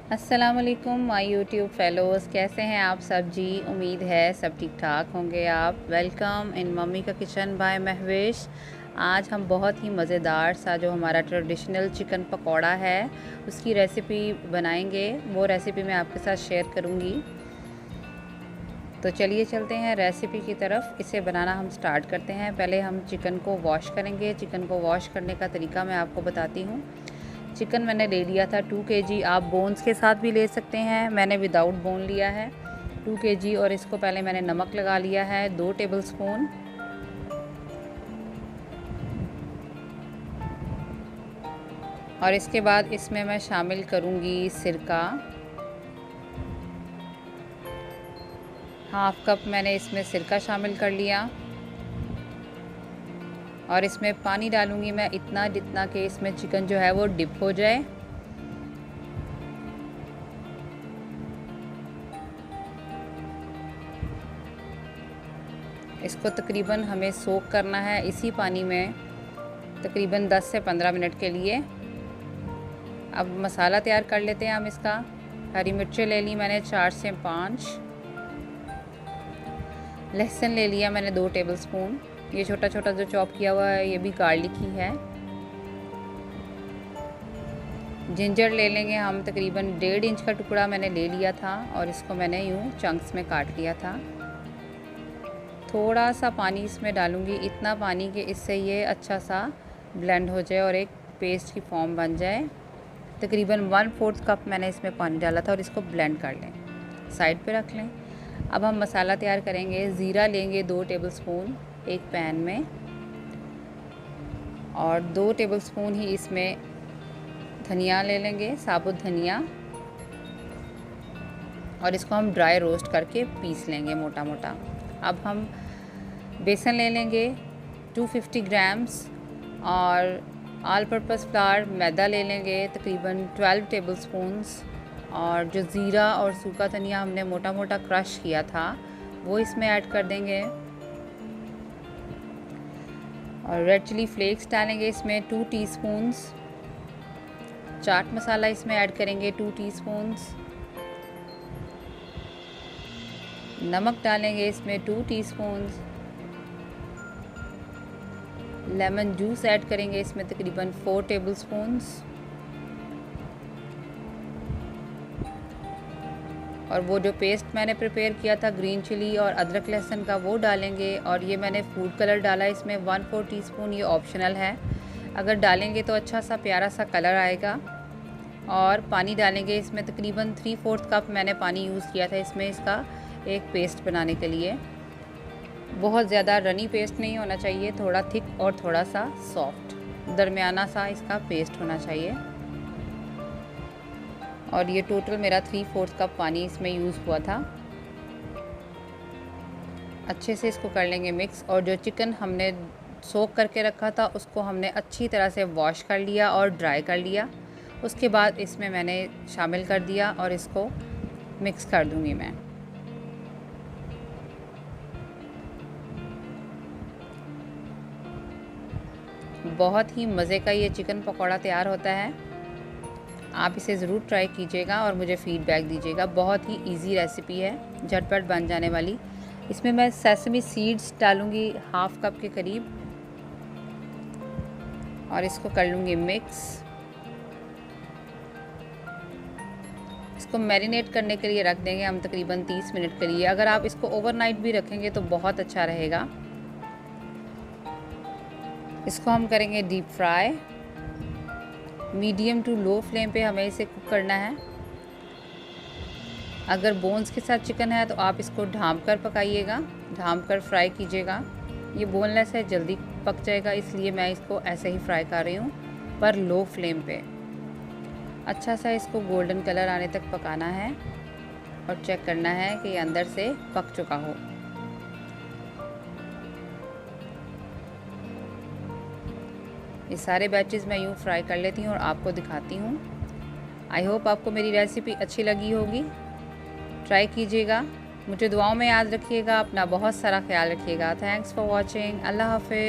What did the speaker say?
अस्सलाम वालेकुम my YouTube fellows, कैसे हैं आप सब जी। उम्मीद है सब ठीक ठाक होंगे। आप वेलकम इन मम्मी का किचन बाय महवेश। आज हम बहुत ही मज़ेदार सा जो हमारा ट्रेडिशनल चिकन पकौड़ा है उसकी रेसिपी बनाएंगे। वो रेसिपी मैं आपके साथ शेयर करूंगी। तो चलिए चलते हैं रेसिपी की तरफ। इसे बनाना हम स्टार्ट करते हैं। पहले हम चिकन को वॉश करेंगे। चिकन को वॉश करने का तरीका मैं आपको बताती हूँ। चिकन मैंने ले लिया था 2 kg। आप बोन्स के साथ भी ले सकते हैं, मैंने विदाउट बोन लिया है 2 kg। और इसको पहले मैंने नमक लगा लिया है 2 टेबलस्पून। और इसके बाद इसमें मैं शामिल करूँगी सिरका। हाफ कप मैंने इसमें सिरका शामिल कर लिया। और इसमें पानी डालूँगी मैं इतना जितना कि इसमें चिकन जो है वो डिप हो जाए। इसको तकरीबन हमें सोक करना है इसी पानी में तकरीबन 10 से 15 मिनट के लिए। अब मसाला तैयार कर लेते हैं हम इसका। हरी मिर्चें ले ली मैंने 4 से 5। लहसुन ले लिया मैंने 2 टेबलस्पून। ये छोटा छोटा जो चॉप किया हुआ है ये भी गार्लिक ही है। जिंजर ले लेंगे हम तकरीबन 1.5 इंच का टुकड़ा मैंने ले लिया था और इसको मैंने यूँ चंक्स में काट लिया था। थोड़ा सा पानी इसमें डालूँगी, इतना पानी कि इससे ये अच्छा सा ब्लेंड हो जाए और एक पेस्ट की फॉर्म बन जाए। तकरीबन 1/4 कप मैंने इसमें पानी डाला था और इसको ब्लेंड कर लें, साइड पे रख लें। अब हम मसाला तैयार करेंगे। ज़ीरा लेंगे 2 टेबलस्पून एक पैन में, और 2 टेबलस्पून ही इसमें धनिया ले लेंगे, साबुत धनिया। और इसको हम ड्राई रोस्ट करके पीस लेंगे मोटा मोटा। अब हम बेसन ले लेंगे 250 ग्राम्स, और ऑल पर्पस फ्लावर मैदा ले लेंगे तकरीबन 12 टेबलस्पून्स। और जो ज़ीरा और सूखा धनिया हमने मोटा मोटा क्रश किया था वो इसमें ऐड कर देंगे। और रेड चिली फ्लेक्स डालेंगे इसमें 2 टीस्पून्स। चाट मसाला इसमें ऐड करेंगे 2 टीस्पून्स। नमक डालेंगे इसमें 2 टीस्पून्स। लेमन जूस ऐड करेंगे इसमें तकरीबन 4 टेबलस्पून्स। और वो जो पेस्ट मैंने प्रिपेयर किया था ग्रीन चिली और अदरक लहसुन का वो डालेंगे। और ये मैंने फूड कलर डाला इसमें 1/4 टीस्पून, ये ऑप्शनल है, अगर डालेंगे तो अच्छा सा प्यारा सा कलर आएगा। और पानी डालेंगे इसमें तकरीबन 3/4 कप मैंने पानी यूज़ किया था इसमें इसका एक पेस्ट बनाने के लिए। बहुत ज़्यादा रनी पेस्ट नहीं होना चाहिए, थोड़ा थिक और थोड़ा सा सॉफ्ट, दरमियाना सा इसका पेस्ट होना चाहिए। और ये टोटल मेरा 3/4 कप पानी इसमें यूज़ हुआ था। अच्छे से इसको कर लेंगे मिक्स। और जो चिकन हमने सोक करके रखा था उसको हमने अच्छी तरह से वॉश कर लिया और ड्राई कर लिया। उसके बाद इसमें मैंने शामिल कर दिया और इसको मिक्स कर दूंगी मैं। बहुत ही मज़े का ये चिकन पकौड़ा तैयार होता है। आप इसे ज़रूर ट्राई कीजिएगा और मुझे फ़ीडबैक दीजिएगा। बहुत ही इजी रेसिपी है, झटपट बन जाने वाली। इसमें मैं सेसमी सीड्स डालूँगी हाफ कप के करीब, और इसको कर लूँगी मिक्स। इसको मैरिनेट करने के लिए रख देंगे हम तकरीबन 30 मिनट के लिए। अगर आप इसको ओवरनाइट भी रखेंगे तो बहुत अच्छा रहेगा। इसको हम करेंगे deep fry. Medium to low flame पे हमें इसे कुक करना है। अगर बोन्स के साथ चिकन है तो आप इसको ढाँप कर पकाइएगा, ढाँप कर फ्राई कीजिएगा। ये बोनलेस है, जल्दी पक जाएगा, इसलिए मैं इसको ऐसे ही फ्राई कर रही हूँ, पर लो फ्लेम पे। अच्छा सा इसको गोल्डन कलर आने तक पकाना है और चेक करना है कि ये अंदर से पक चुका हो। ये सारे बैचेस मैं यूँ फ्राई कर लेती हूँ और आपको दिखाती हूँ। आई होप आपको मेरी रेसिपी अच्छी लगी होगी। ट्राई कीजिएगा, मुझे दुआओं में याद रखिएगा। अपना बहुत सारा ख्याल रखिएगा। Thanks for watching. अल्लाह हाफ़िज़।